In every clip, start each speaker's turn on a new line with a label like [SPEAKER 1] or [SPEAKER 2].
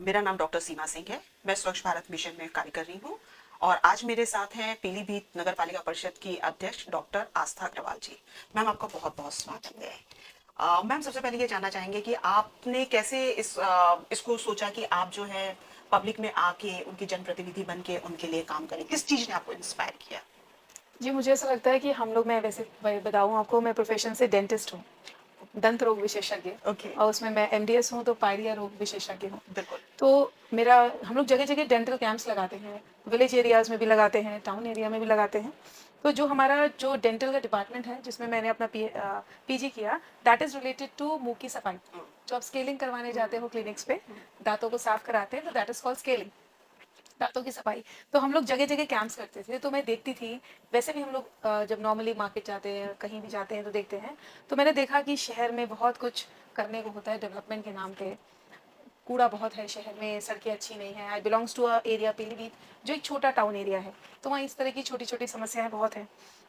[SPEAKER 1] मेरा नाम डॉक्टर सीमा सिंह है। मैं स्वच्छ भारत मिशन में कार्य कर रही हूँ और आज मेरे साथ हैं पीलीभीत नगर पालिका परिषद की अध्यक्ष डॉक्टर आस्था अग्रवाल जी। मैम, आपका बहुत बहुत स्वागत है। मैम, सबसे पहले ये जानना चाहेंगे कि आपने कैसे इसको सोचा कि आप जो है पब्लिक में आके उनकी जनप्रतिनिधि बन के उनके लिए काम करें। किस चीज ने आपको इंस्पायर किया?
[SPEAKER 2] जी, मुझे ऐसा लगता है कि हम लोग मैं वैसे बताऊँ आपको, मैं प्रोफ़ेशन से डेंटिस्ट हूँ, दंत रोग विशेषज्ञ।
[SPEAKER 1] ओके।
[SPEAKER 2] और उसमें मैं एमडीएस हूँ, तो पाइलिया रोग विशेषज्ञ हूँ।
[SPEAKER 1] बिल्कुल।
[SPEAKER 2] तो मेरा हम लोग जगह-जगह डेंटल कैंप्स लगाते हैं, विलेज एरियाज़ में भी लगाते हैं, टाउन एरिया में भी लगाते हैं। तो जो हमारा जो डेंटल का डिपार्टमेंट है, जिसमें मैंने अपना पीजी किया, दैट इज़ रिलेटेड टू मुँह की सफाई। जो आप स्केलिंग करवाने जाते हो क्लिनिक्स पे, दाँतों को साफ कराते हैं, तो दैट इज़ कॉल्ड स्केलिंग। दाँतों की सफाई। तो हम लोग जगह-जगह कैंप्स करते थे, तो मैं देखती थी, वैसे भी हम लोग जब नॉर्मली मार्केट जाते हैं, कहीं भी जाते हैं तो देखते हैं, तो मैंने देखा कि शहर में बहुत कुछ करने को होता है डेवलपमेंट के नाम पे। कूड़ा बहुत है शहर में, सड़कें अच्छी नहीं हैं। I belongs to a area Pilibhit, जो एक छोटा टाउन एरिया है, तो वहाँ इस तरह की छोटी-छोटी समस्याएँ बहुत हैं।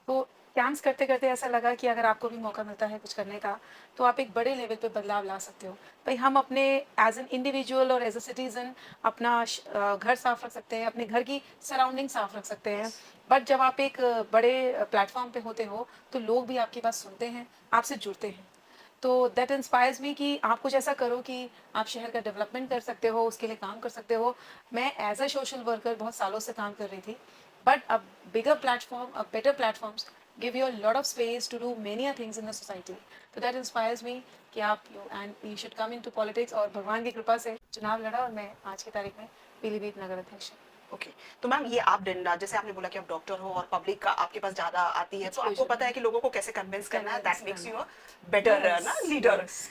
[SPEAKER 2] तो कैंप्स करते-करते ऐसा लगा कि अगर आपको भी मौका मिलता है कुछ करने का, तो आप एक बड़े लेवल पे बदलाव ला सकते हो। भई हम अपने एज़ एन इंडिविजुअल और एज़ अ सिटीज़न अपना घर साफ रख सकते हैं, अपने घर की सराउंडिंग साफ रख सकते हैं। बट जब आप एक बड़े प्लेटफ़ॉर्म पे होते हो, तो लोग भी आपकी बात सुनते हैं, आपसे जुड़ते हैं। तो दैट इंस्पायर्स मी कि आप कुछ ऐसा करो कि आप शहर का डेवलपमेंट कर सकते हो, उसके लिए काम कर सकते हो। मैं एज़ अ सोशल वर्कर बहुत सालों से काम कर रही थी, but a bigger platform, a better platforms give you a lot of space to do many things in the society. तो दैट इंस्पायर्स मी कि आप you should come into politics. और भगवान की कृपा से चुनाव लड़ा और मैं आज की तारीख में पीलीभीत नगर अध्यक्ष हूँ।
[SPEAKER 1] ओके। तो मैम, ये आप जैसे आपने बोला कि आप डॉक्टर हो और पब्लिक का आपके पास ज्यादा आती है, तो आपको
[SPEAKER 2] एक्सपोज़र
[SPEAKER 1] पता है कि लोगों को कैसे कन्विंस करना है।
[SPEAKER 2] कन्विंस
[SPEAKER 1] दैट मेक्स
[SPEAKER 2] करना।
[SPEAKER 1] यू अ बेटर
[SPEAKER 2] यस,
[SPEAKER 1] ना लीडर।
[SPEAKER 2] यस।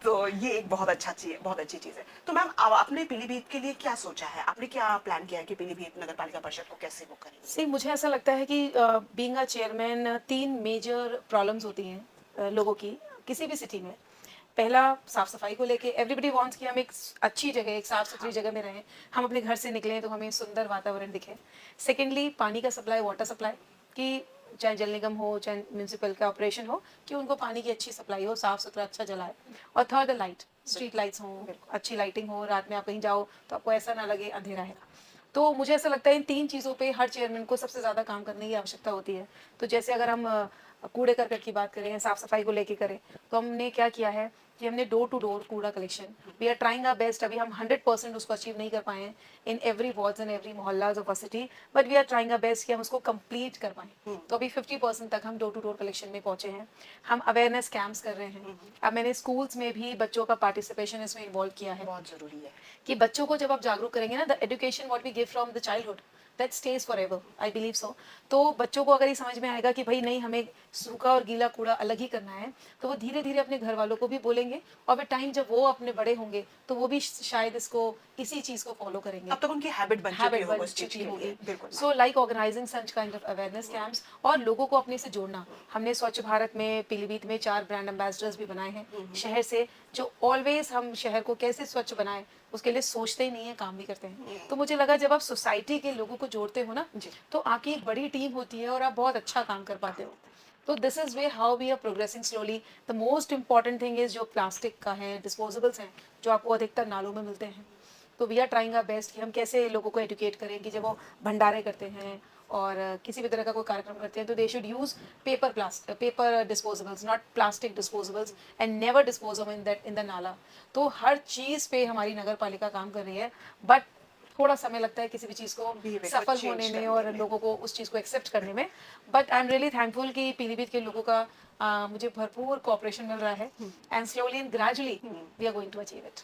[SPEAKER 1] तो ये एक बहुत अच्छा चीज, बहुत अच्छी चीज है। तो मैम, अब आपने पीलीभीत के लिए क्या सोचा है? आपने क्या प्लान किया है कि पीलीभीत नगर पालिका परिषद को कैसे वो करेंगे?
[SPEAKER 2] सी मुझे ऐसा लगता है कि being a chairman 3 major problems होती हैं लोगों की, किसी भी सिटी में। पहला, साफ-सफाई को लेके एवरीबॉडी वांट्स कि हम एक अच्छी जगह, एक साफ-सुथरी
[SPEAKER 1] हाँ।
[SPEAKER 2] जगह में रहें। हम अपने घर से निकलें तो हमें सुंदर वातावरण दिखे। सेकेंडली, पानी का सप्लाई, वाटर सप्लाई, कि चाहे जल निगम हो, चाहे म्युनिसिपल कॉर्पोरेशन हो, कि उनको पानी की अच्छी सप्लाई हो, साफ-सुथरा अच्छा जल आए। और थर्ड, लाइट, स्ट्रीट
[SPEAKER 1] बिल्कुल।
[SPEAKER 2] लाइट्स हों,
[SPEAKER 1] बिल्कुल।
[SPEAKER 2] अच्छी लाइटिंग हो, रात में आप कहीं जाओ तो आपको ऐसा ना लगे अंधेरा है। तो मुझे ऐसा लगता है इन 3 चीज़ों पे हर चेयरमैन को सबसे ज़्यादा काम करने की आवश्यकता होती है। तो जैसे अगर हम कूड़े-करकट की बात करें, साफ-सफाई को लेके करें, तो हमने क्या किया है कि हमने डोर टू डोर कूड़ा collection, we are trying our best. अभी हम 100% उसको अचीव नहीं कर पाए हैं in every wards and every mohallas of a city, but we are trying our best कि हम उसको कंप्लीट कर पाएँ।
[SPEAKER 1] हम्म।
[SPEAKER 2] तो अभी 50% तक हम डोर टू डोर कलेक्शन में पहुँचे हैं। हम अवेयरनेस कैंप्स कर रहे हैं। अब मैंने स्कूल्स में भी बच्चों का पार्टिसिपेशन इसमें इन्वॉल्व किया है।
[SPEAKER 1] बहुत जरूरी है।
[SPEAKER 2] कि बच्चों को जब आप जागरूक करेंगे ना, the education what we give from the childhood that stage for ever, I believe so. तो बच्चों को अगर ये समझ में आएगा कि भाई नहीं, हमें सूखा और गीला कूड़ा अलग ही करना है, तो वो धीरे धीरे अपने घर वालों को भी बोलेंगे। और फिर टाइम जब वो अपने बड़े होंगे तो वो भी शायद इसको, इसी चीज़ को फॉलो करेंगे,
[SPEAKER 1] तब तक उनकी हैबिट बन चुकी
[SPEAKER 2] हैबिट
[SPEAKER 1] होगी
[SPEAKER 2] बन
[SPEAKER 1] उस चीज
[SPEAKER 2] चुकी
[SPEAKER 1] के लिए।
[SPEAKER 2] होगी।
[SPEAKER 1] बिल्कुल ma'am.
[SPEAKER 2] So like organising such kind of awareness camps और लोगों को अपने से जोड़ना। हमने स्वच्छ भारत में पीलीभीत में 4 ब्रांड एम्बेसडर्स भी बनाए हैं शहर से, जो ऑलवेज हम शहर को कैसे स्वच्छ बनाएं उसके लिए सोचते ही नहीं है, काम भी करते हैं। तो मुझे लगा जब आप सोसाइटी के लोगों को जोड़ते हो ना,
[SPEAKER 1] जी।
[SPEAKER 2] तो आपकी एक बड़ी टीम होती है और आप बहुत अच्छा काम कर पाते हो। तो this is way how we are progressing slowly. The most important thing is जो प्लास्टिक का है, डिस्पोजेबल्स हैं, जो आपको अधिकतर नालों में मिलते हैं। तो we are trying our best कि हम कैसे लोगों को एजुकेट करें कि जब वो भंडारे करते हैं और किसी भी तरह का कोई कार्यक्रम करते हैं, तो they should use paper disposables, not plastic disposables, and never dispose in that in the नाला। तो हर चीज़ पे हमारी नगर पालिका काम कर रही है, बट थोड़ा समय लगता है किसी भी चीज़ को
[SPEAKER 1] बिहेवियर को
[SPEAKER 2] सफल होने
[SPEAKER 1] चेंज
[SPEAKER 2] में
[SPEAKER 1] करने
[SPEAKER 2] और
[SPEAKER 1] में।
[SPEAKER 2] लोगों को उस चीज़ को एक्सेप्ट करने में। But I am really thankful कि पीलीभीत के लोगों का मुझे भरपूर कोऑपरेशन मिल रहा है, and slowly and gradually we are going to achieve it.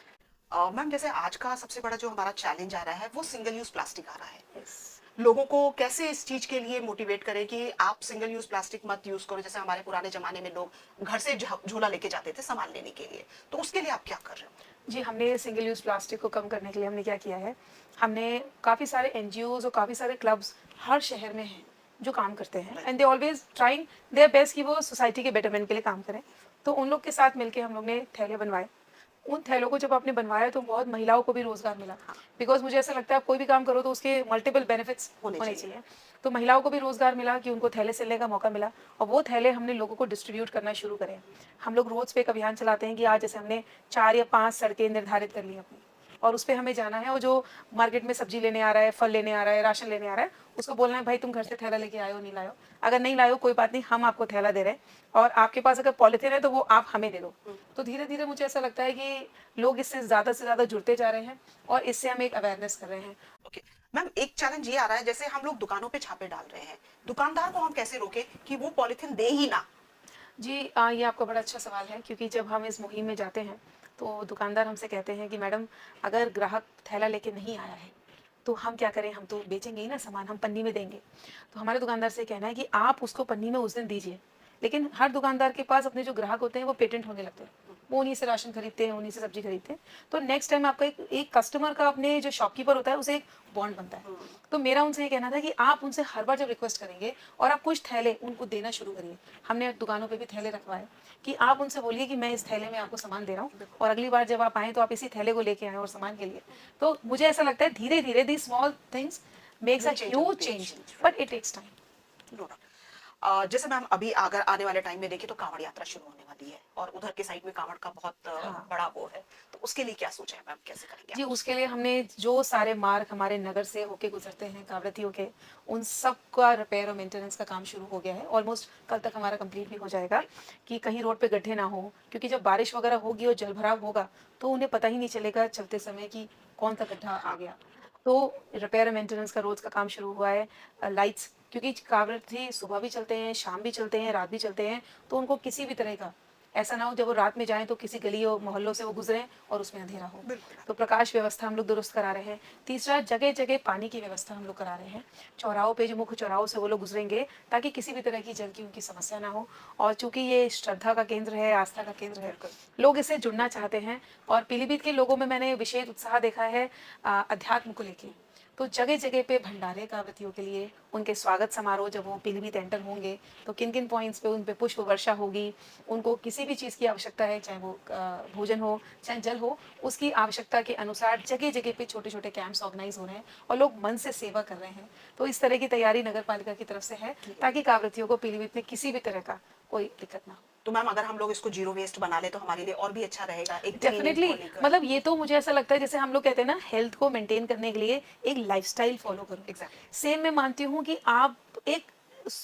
[SPEAKER 1] Ma'am, जैसे आज का सबसे बड़ा जो हमारा चैलेंज आ रहा है वो सिंगल यूज प्लास्टिक आ रहा है।
[SPEAKER 2] यस।
[SPEAKER 1] लोगों को कैसे इस चीज के लिए मोटिवेट करें कि आप सिंगल यूज प्लास्टिक मत यूज करो। जैसे हमारे पुराने जमाने में लोग घर से झोला लेके जाते थे सामान लेने के लिए, तो उसके लिए आप क्या कर रहे हो?
[SPEAKER 2] जी, हमने सिंगल यूज़ प्लास्टिक को कम करने के लिए हमने क्या किया है, हमने काफ़ी सारे एनजीओज़ और काफ़ी सारे क्लब्स हर शहर में हैं, जो काम करते हैं,
[SPEAKER 1] right.
[SPEAKER 2] And they always trying their best कि वो सोसाइटी के बेटरमेंट के लिए काम करें। तो उन लोग के साथ मिलके हम लोग ने थैले बनवाए। उन थैलों को जब आपने बनवाया तो बहुत महिलाओं को भी रोज़गार मिला।
[SPEAKER 1] हाँ।
[SPEAKER 2] बिकॉज़ मुझे ऐसा लगता है आप कोई भी काम करो तो उसके मल्टीपल बेनिफिट्स
[SPEAKER 1] होने
[SPEAKER 2] होने
[SPEAKER 1] चाहिए।
[SPEAKER 2] चाहिए। तो महिलाओं को भी रोज़गार मिला कि उनको थैले सिलने का मौका मिला, और वो थैले हमने लोगों को डिस्ट्रीब्यूट करना शुरू करे। हम लोग रोड्स पे एक अभियान चलाते हैं कि आज जैसे हमने 4 या 5 सड़कें निर्धारित कर ली अपनी, और उस पे हमें जाना है, और जो मार्केट में सब्जी लेने आ रहा है, फल लेने आ रहा है, राशन लेने आ रहा है, उसको बोलना है भाई तुम घर से थैला लेके आयो नहीं लायो, अगर नहीं लायो कोई बात नहीं, हम आपको थैला दे रहे हैं, और आपके पास अगर पॉलिथीन है तो वो आप हमें दे दो। तो धीरे धीरे मुझे ऐसा लगता है कि लोग इससे ज़्यादा से ज़्यादा जुड़ते जा रहे हैं, और इससे हम एक अवेयरनेस कर रहे हैं।
[SPEAKER 1] ओके मैम, एक चैलेंज ये आ रहा है, जैसे हम लोग दुकानों पे छापे डाल रहे हैं, दुकानदार को हम कैसे रोके कि वो पॉलिथीन दे ही ना?
[SPEAKER 2] जी ये आपका बड़ा अच्छा सवाल है, क्योंकि जब हम इस मुहिम में जाते हैं तो दुकानदार हमसे कहते हैं कि मैडम अगर ग्राहक थैला लेके नहीं आया है तो हम क्या करें, हम तो बेचेंगे ही ना सामान, हम पन्नी में देंगे। तो हमारे दुकानदार से कहना है कि आप उसको पन्नी में उस दिन दीजिए, लेकिन हर दुकानदार के पास अपने जो ग्राहक होते हैं वो पेटेंट होने लगते हैं, वो उन्हीं से राशन खरीदते हैं, उन्हीं से सब्जी खरीदते हैं। तो नेक्स्ट टाइम आपका एक कस्टमर का अपने जो शॉपकीपर होता है उसे एक बॉन्ड बनता है। तो मेरा उनसे ये कहना था कि आप उनसे हर बार जब रिक्वेस्ट करेंगे और आप कुछ थैले उनको देना शुरू करिए, हमने दुकानों पे भी थैले रखवाए, कि आप उनसे बोलिए कि मैं इस थैले में आपको सामान दे रहा हूँ, और अगली बार जब आप आएँ तो आप इसी थैले को लेके आएँ और सामान के लिए। तो मुझे ऐसा लगता है धीरे धीरे the small things makes a huge change, but it takes time.
[SPEAKER 1] No doubt. जैसे मैम अभी अगर आने वाले टाइम में देखें तो कांवड़ यात्रा शुरू होने वाली है, और उधर के साइड में कांवड़ का बहुत
[SPEAKER 2] हाँ।
[SPEAKER 1] बड़ा वो है, तो उसके लिए क्या सोचा है मैम, कैसे करेंगे
[SPEAKER 2] जी,
[SPEAKER 1] आप?
[SPEAKER 2] उसके लिए हमने जो सारे मार्ग हमारे नगर से होके गुजरते हैं कावड़ियों के, उन सब का रिपेयर और मेंटेनेंस का काम शुरू हो गया है। ऑलमोस्ट कल तक हमारा कंप्लीट भी हो जाएगा, कि कहीं रोड पे गड्ढे ना हो, क्योंकि जब बारिश वगैरह होगी और जलभराव होगा तो उन्हें पता ही नहीं चलेगा चलते समय कि कौन सा गड्ढा आ गया। तो रिपेयर और मेंटेनेंस का रोज का काम शुरू हुआ है। लाइट्स, क्योंकि कावड़िये सुबह भी चलते हैं, शाम भी चलते हैं, रात भी चलते हैं, तो उनको किसी भी तरह का ऐसा ना हो जब वो रात में जाएं तो किसी गली और मोहल्लों से वो गुजरें और उसमें अंधेरा हो।
[SPEAKER 1] बिल्कुल।
[SPEAKER 2] तो प्रकाश व्यवस्था हम लोग दुरुस्त करा रहे हैं। तीसरा, जगह जगह पानी की व्यवस्था हम लोग करा रहे हैं। चौराहों पे जो मुख्य चौराहों से वो लोग गुजरेंगे ताकि किसी भी तरह की जल की उनकी समस्या ना हो। और चूंकि ये श्रद्धा का केंद्र है, आस्था का केंद्र है, लोग इससे जुड़ना चाहते हैं। और पीलीभीत के लोगों में मैंने विशेष उत्साह देखा है अध्यात्म को लेके। तो जगह जगह पे भंडारे कावड़ियों के लिए, उनके स्वागत समारोह जब वो पीलीभीत एंटर होंगे तो किन किन पॉइंट्स पे उन पे पुष्प वर्षा होगी। उनको किसी भी चीज़ की आवश्यकता है, चाहे वो भोजन हो चाहे जल हो, उसकी आवश्यकता के अनुसार जगह जगह पे छोटे छोटे कैंप्स ऑर्गेनाइज हो रहे हैं और लोग मन से सेवा कर रहे हैं। तो इस तरह की तैयारी नगर पालिका की तरफ से है ताकि कावड़ियों को पीलीभीत में किसी भी तरह का कोई दिक्कत ना हो।
[SPEAKER 1] तो मैम अगर हम लोग इसको जीरो वेस्ट बना ले तो हमारे लिए और भी अच्छा रहेगा, एक cleaning
[SPEAKER 2] डेफिनेटली,
[SPEAKER 1] को लेकर।
[SPEAKER 2] मतलब ये तो मुझे ऐसा लगता है जैसे हम लोग कहते हैं ना, हेल्थ को मेंटेन करने के लिए एक लाइफस्टाइल फॉलो करो।
[SPEAKER 1] Exactly.
[SPEAKER 2] सेम मैं मानती हूँ कि आप एक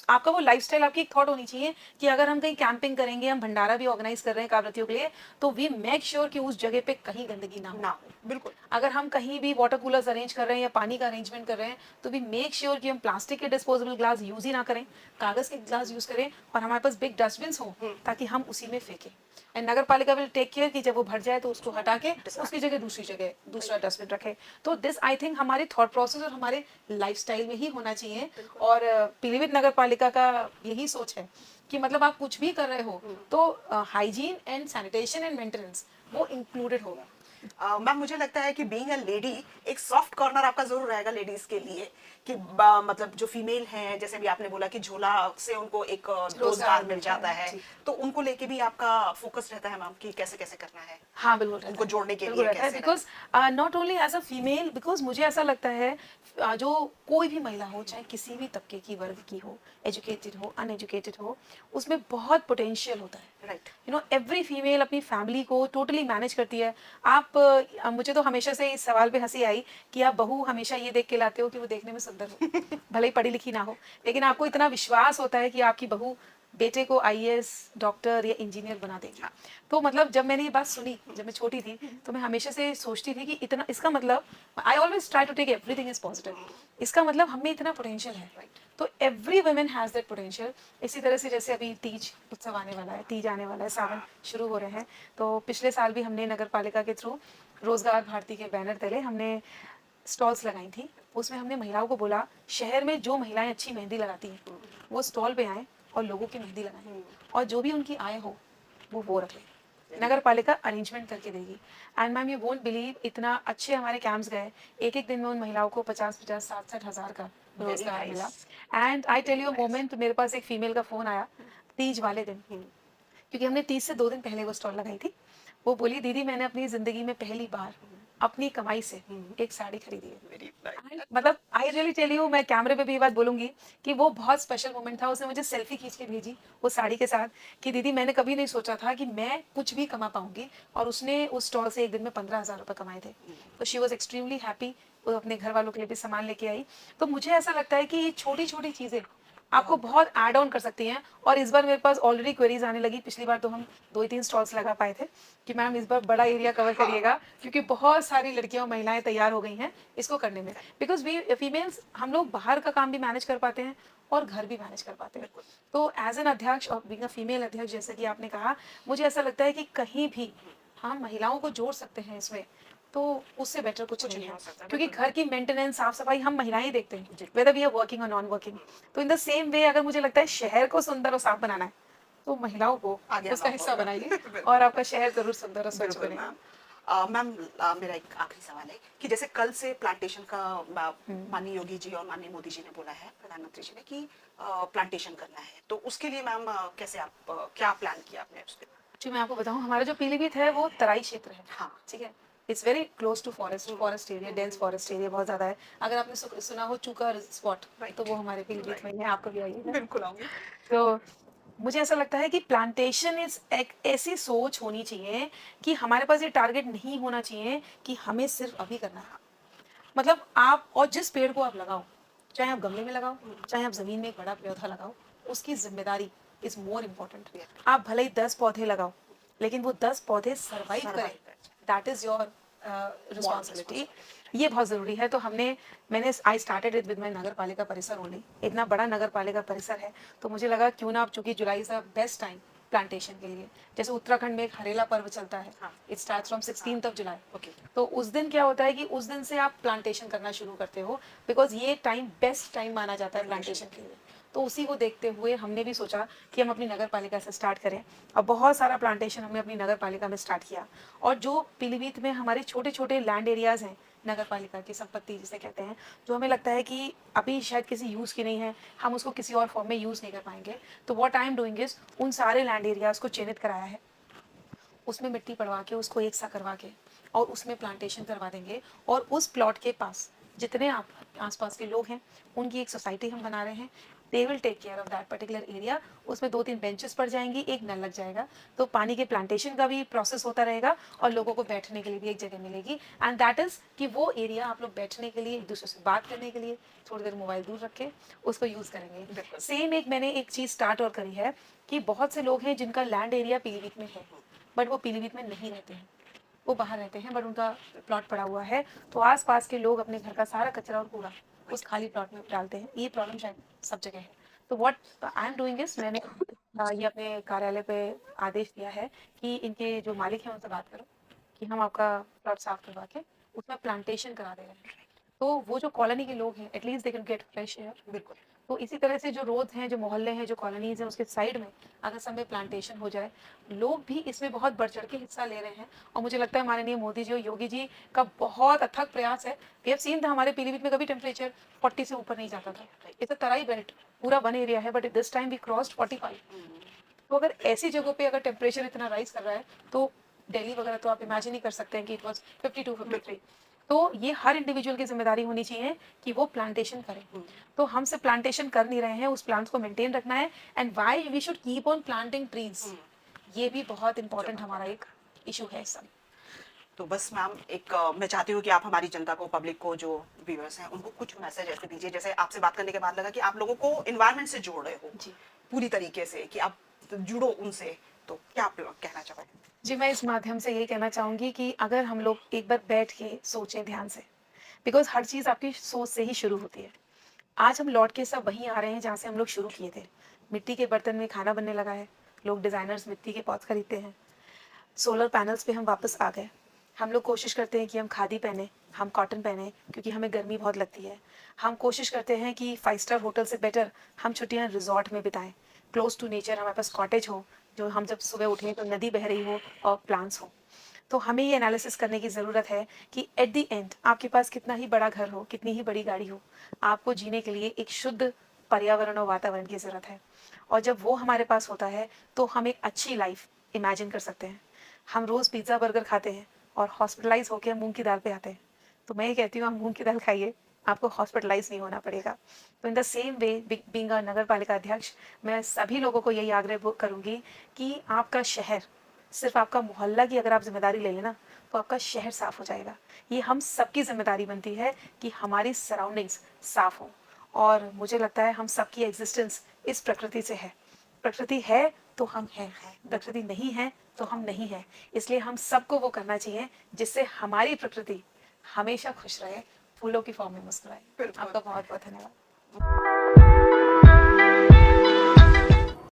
[SPEAKER 2] आपका वो लाइफस्टाइल, आपकी एक थॉट होनी चाहिए कि अगर हम कहीं कैंपिंग करेंगे, हम भंडारा भी ऑर्गेनाइज कर रहे हैं कावड़ियों के लिए, तो वी मेक श्योर कि उस जगह पे कहीं गंदगी ना हो।
[SPEAKER 1] ना हो, बिल्कुल।
[SPEAKER 2] अगर हम कहीं भी वाटर कूलर्स अरेंज कर रहे हैं या पानी का अरेंजमेंट कर रहे हैं, तो भी मेक श्योर कि हम प्लास्टिक के डिस्पोजेबल ग्लास यूज ही ना करें, कागज के ग्लास यूज करें, और हमारे पास बिग डस्टबिन हो ताकि हम उसी में फेंकें। एंड नगर पालिका विल टेक केयर कि जब वो भर जाए तो उसको हटा के उसकी जगह दूसरा डस्टबिन रखे। तो दिस आई थिंक हमारे थॉट प्रोसेस और हमारे लाइफस्टाइल में ही होना चाहिए। और पीलीभीत नगर पालिका का यही सोच है कि मतलब आप कुछ भी कर रहे हो तो hygiene and sanitation and maintenance वो इंक्लूडेड होगा।
[SPEAKER 1] मैम मुझे लगता है कि बीइंग अ लेडी एक सॉफ्ट कॉर्नर आपका जरूर रहेगा लेडीज के लिए, कि मतलब जो फीमेल हैं, जैसे भी आपने बोला कि झोला से उनको एक रोजगार मिल जाता है,
[SPEAKER 2] जी।
[SPEAKER 1] तो उनको लेके भी आपका फोकस रहता है मैम कि कैसे कैसे करना है
[SPEAKER 2] हाँ, बिल्कुल रहता
[SPEAKER 1] उनको
[SPEAKER 2] है।
[SPEAKER 1] जोड़ने के
[SPEAKER 2] बिल्कुल
[SPEAKER 1] लिए,
[SPEAKER 2] रहता है,
[SPEAKER 1] कैसे
[SPEAKER 2] because not only as a female, because मुझे ऐसा लगता है जो कोई भी महिला हो, चाहे किसी भी तबके की, वर्ग की हो, एजुकेटेड हो, अनएजुकेटेड हो, उसमें बहुत पोटेंशियल होता है।
[SPEAKER 1] Right.
[SPEAKER 2] You know, every female अपनी फैमिली को टोटली मैनेज करती है। आप मुझे तो हमेशा से इस सवाल पे हँसी आई कि आप बहू हमेशा ये देख के लाते हो कि वो देखने में सुंदर हो, भले ही पढ़ी लिखी ना हो, लेकिन आपको इतना विश्वास होता है कि आपकी बहू बेटे को आईएएस, डॉक्टर या इंजीनियर बना देगी। तो मतलब जब मैंने ये बात सुनी जब मैं छोटी थी, तो मैं हमेशा से सोचती थी कि इतना, इसका मतलब I always try to take everything is positive, इसका मतलब हम में इतना पोटेंशियल है। तो every women has that potential. इसी तरह से जैसे अभी तीज उत्सव आने वाला है, तीज आने वाला है, सावन शुरू हो रहे हैं, तो पिछले साल भी हमने नगर पालिका के थ्रू रोजगार भारती के बैनर तले हमने स्टॉल्स लगाई थी। उसमें हमने महिलाओं को बोला, शहर में जो महिलाएं अच्छी मेहंदी लगाती हैं वो स्टॉल पे आएँ और लोगों की मेहंदी लगाएं, और जो भी उनकी आय हो वो रख लें, नगर पालिका अरेंजमेंट करके देगी। And ma'am you won't believe, इतना अच्छे हमारे कैंप्स गए, एक एक दिन में उन महिलाओं को 50-50, 60-60 हज़ार का रोजगार
[SPEAKER 1] nice.
[SPEAKER 2] मिला। And I tell you moment, मेरे पास एक फीमेल का फोन आया तीज वाले दिन, क्योंकि हमने तीज से 2 दिन पहले वो स्टॉल लगाई थी। वो बोली, दीदी मैंने अपनी जिंदगी में पहली बार अपनी कमाई से एक साड़ी खरीदी है।
[SPEAKER 1] Very nice.
[SPEAKER 2] एंड मतलब आई रियली टेल यू, मैं कैमरे पे भी ये बात बोलूंगी कि वो बहुत स्पेशल मोमेंट था। उसने मुझे सेल्फी खींच के भेजी वो साड़ी के साथ कि दीदी मैंने कभी नहीं सोचा था कि मैं कुछ भी कमा पाऊंगी, और उसने उस स्टॉल से एक दिन में 15,000 रुपये कमाए थे। तो शी वॉज एक्सट्रीमली हैप्पी। वो अपने घर वालों के लिए भी सामान लेके आई। तो मुझे ऐसा लगता है कि ये छोटी छोटी चीज़ें आपको बहुत ऐड ऑन कर सकती हैं। और इस बार मेरे पास ऑलरेडी क्वेरीज आने लगी। पिछली बार तो हम 2 ही 3 स्टॉल्स लगा पाए थे कि मैम इस बार बड़ा एरिया कवर करिएगा, क्योंकि बहुत सारी लड़कियां और महिलाएं तैयार हो गई हैं इसको करने में। बिकॉज वी फीमेल्स हम लोग बाहर का काम भी मैनेज कर पाते हैं और घर भी मैनेज कर पाते हैं। तो एज एन अध्यक्ष और बीइंग अ फीमेल अध्यक्ष, जैसे कि आपने कहा, मुझे ऐसा लगता है कि कहीं भी हम महिलाओं को जोड़ सकते हैं इसमें, तो उससे बेटर कुछ नहीं
[SPEAKER 1] नहीं
[SPEAKER 2] है।
[SPEAKER 1] हो सकता,
[SPEAKER 2] क्योंकि
[SPEAKER 1] बिल्कुल।
[SPEAKER 2] घर की मेंटेनेंस, साफ सफाई हम महिलाएं ही देखते हैं, वेदर वी आर वर्किंग और नॉन वर्किंग। तो इन द सेम वे अगर मुझे लगता है शहर को सुंदर और साफ बनाना है, तो महिलाओं को
[SPEAKER 1] आगे
[SPEAKER 2] उसका
[SPEAKER 1] आना
[SPEAKER 2] हिस्सा
[SPEAKER 1] होगा।
[SPEAKER 2] बनाइए
[SPEAKER 1] बिल्कुल।
[SPEAKER 2] और आपका शहर जरूर सुंदर और स्वच्छ
[SPEAKER 1] बिल्कुल
[SPEAKER 2] बनेगा।
[SPEAKER 1] मैम। मैम, मेरा एक आखिरी सवाल है कि जैसे कल से प्लांटेशन का माननीय योगी जी और माननीय मोदी जी ने बोला है, प्रधानमंत्री जी ने, कि प्लांटेशन करना है, तो उसके लिए मैम कैसे आप क्या प्लान किया आपने उसके?
[SPEAKER 2] जी मैं आपको बताऊं, हमारा जो पीलीभीत है वो तराई क्षेत्र है।
[SPEAKER 1] हाँ।
[SPEAKER 2] ठीक है, it's very close to forest, forest area, dense forest area बहुत ज़्यादा है। अगर आपने सुना हो चूका स्पॉट, तो वो हमारे पीलीभीत में ही है, आपको भी आइएगा।
[SPEAKER 1] बिल्कुल आऊंगी।
[SPEAKER 2] तो मुझे ऐसा लगता है कि प्लांटेशन इज एक ऐसी सोच होनी चाहिए कि हमारे पास ये टारगेट नहीं होना चाहिए कि हमें सिर्फ अभी करना है। मतलब आप और जिस पेड़ को आप लगाओ, चाहे आप गमले में लगाओ, चाहे आप जमीन में एक बड़ा पौधा लगाओ, उसकी जिम्मेदारी इज मोर इम्पोर्टेंट। आप भले ही 10 पौधे लगाओ, लेकिन वो 10 पौधे सर्वाइव करें, दैट इज योर रिस्पॉन्सिबिलिटी। ये बहुत ज़रूरी है। तो मैंने I started it with my Nagar Palika parisar only. इतना बड़ा नगर पालिका परिसर है, तो मुझे लगा क्यों ना, आप चूंकि जुलाई is the best time plantation के लिए। जैसे उत्तराखंड में एक हरेला पर्व चलता है, it start from 16th July.
[SPEAKER 1] Okay.
[SPEAKER 2] तो उस दिन क्या होता है कि उस दिन से आप प्लांटेशन करना शुरू करते हो, बिकॉज ये टाइम बेस्ट टाइम माना जाता है प्लांटेशन के लिए। तो उसी को देखते हुए हमने भी सोचा कि हम अपनी नगर पालिका से स्टार्ट करें, और बहुत सारा प्लांटेशन हमने अपनी नगर पालिका में स्टार्ट किया। और जो पीलीभीत में हमारे छोटे छोटे लैंड एरियाज हैं, नगर पालिका की संपत्ति जिसे कहते हैं, जो हमें लगता है कि अभी शायद किसी यूज़ की नहीं है, हम उसको किसी और फॉर्म में यूज़ नहीं कर पाएंगे, तो what I am doing is उन सारे लैंड एरियाज को चिन्हित कराया है, उसमें मिट्टी पड़वा के, उसको एक सा करवा के, और उसमें प्लांटेशन करवा देंगे। और उस प्लॉट के पास जितने आप आसपास के लोग हैं, उनकी एक सोसाइटी हम बना रहे हैं। They will take care of that particular area. उसमें 2-3 बेंचेस पड़ जाएंगी, एक नल लग जाएगा, तो पानी के प्लांटेशन का भी प्रोसेस होता रहेगा, और लोगों को बैठने के लिए भी एक जगह मिलेगी। एंड दैट इज़ कि वो एरिया आप लोग बैठने के लिए, एक दूसरे से बात करने के लिए, थोड़ी देर मोबाइल दूर रख के उसको यूज़ करेंगे। सेम एक मैंने एक चीज़ स्टार्ट और करी है कि बहुत से लोग हैं जिनका लैंड एरिया पीलीभीत में है, बट वो पीलीभीत में नहीं रहते हैं, वो बाहर रहते हैं, बट उनका प्लॉट पड़ा हुआ है। तो आसपास के लोग अपने घर का सारा कचरा और कूड़ा उस खाली प्लॉट में डालते हैं। ये प्रॉब्लम शायद सब जगह है। तो what I am doing is, मैंने ये अपने कार्यालय पे आदेश दिया है कि इनके जो मालिक हैं उनसे बात करो कि हम आपका प्लॉट साफ करवा के उसमें प्लांटेशन करा दे रहे हैं। तो वो जो कॉलोनी के लोग हैं, at least they can get fresh air.
[SPEAKER 1] बिल्कुल।
[SPEAKER 2] तो इसी तरह से जो रोड हैं, जो मोहल्ले हैं, जो कॉलोनीज हैं, उसके साइड में अगर सब में प्लांटेशन हो जाए, लोग भी इसमें बहुत बढ़ चढ़ के हिस्सा ले रहे हैं। और मुझे लगता है माननीय मोदी जी और योगी जी का बहुत अथक प्रयास है। वी हैव सीन था, हमारे पीलीभीत में कभी टेम्परेचर 40 से ऊपर नहीं जाता था। इट्स अ तराई बेल्ट, पूरा वन एरिया है, but this time we crossed 45। तो अगर ऐसी जगहों पे अगर टेम्परेचर इतना राइज कर रहा है, तो दिल्ली वगैरह तो आप इमेजिन ही कर सकते हैं कि इट वॉज 52, 53। तो ये हर इंडिविजुअल की जिम्मेदारी होनी चाहिए कि वो प्लांटेशन करें। तो हम सिर्फ प्लांटेशन कर नहीं रहे हैं, उस प्लांट्स को मेंटेन रखना है। And why we should keep on planting trees, ये भी बहुत इंपॉर्टेंट हमारा एक इशू है इस समय।
[SPEAKER 1] तो बस मैम, एक मैं चाहती हूँ कि आप हमारी जनता को, पब्लिक को, जो व्यूअर्स हैं, उनको कुछ मैसेज ऐसे दीजिए। जैसे आपसे बात करने के बाद लगा कि आप लोगों को इन्वायरमेंट से जोड़ रहे हो
[SPEAKER 2] जी
[SPEAKER 1] पूरी तरीके से, कि आप जुड़ो उनसे, तो क्या आप लोग कहना चाहोगे?
[SPEAKER 2] जी, मैं इस माध्यम से यही कहना चाहूँगी कि अगर हम लोग एक बार बैठ के सोचें ध्यान से, बिकॉज़ हर चीज़ आपकी सोच से ही शुरू होती है। आज हम लौट के सब वहीं आ रहे हैं जहाँ से हम लोग शुरू किए थे। मिट्टी के बर्तन में खाना बनने लगा है, लोग डिज़ाइनर्स मिट्टी के पॉट्स खरीदते हैं। सोलर पैनल्स पे हम वापस आ गए। हम लोग कोशिश करते हैं कि हम खादी पहने, हम कॉटन पहने, क्योंकि हमें गर्मी बहुत लगती है। हम कोशिश करते हैं कि 5 स्टार होटल से बेटर हम छुट्टियाँ रिज़ॉर्ट में बिताएँ, क्लोज़ टू नेचर, हमारे पास कॉटेज हो, जो हम जब सुबह उठें तो नदी बह रही हो और प्लांट्स हों। तो हमें ये एनालिसिस करने की ज़रूरत है कि एट द एंड आपके पास कितना ही बड़ा घर हो, कितनी ही बड़ी गाड़ी हो, आपको जीने के लिए एक शुद्ध पर्यावरण और वातावरण की ज़रूरत है। और जब वो हमारे पास होता है, तो हम एक अच्छी लाइफ इमेजिन कर सकते हैं। हम रोज़ पिज़्ज़ा बर्गर खाते हैं और हॉस्पिटलाइज होकर मूंग की दाल पे आते हैं। तो मैं ये कहती हूँ, आप मूंग की दाल खाइए, आपको हॉस्पिटलाइज नहीं होना पड़ेगा। तो in the same way being a Nagar Palika adhyaksh, मैं सभी लोगों को यही आग्रह करूंगी कि आपका शहर, सिर्फ आपका मोहल्ला की अगर आप जिम्मेदारी ले लेना तो आपका शहर साफ हो जाएगा। ये हम सबकी जिम्मेदारी बनती है कि हमारी सराउंडिंग्स साफ हों। और मुझे लगता है हम सबकी एग्जिस्टेंस इस प्रकृति से है। प्रकृति है तो हम हैं, प्रकृति नहीं है तो हम नहीं हैं। इसलिए हम सबको वो करना चाहिए जिससे हमारी प्रकृति हमेशा खुश रहे, फूलों की फॉर्म में मुस्कुराए।
[SPEAKER 1] बिल्कुल।
[SPEAKER 2] आपका बहुत बहुत धन्यवाद।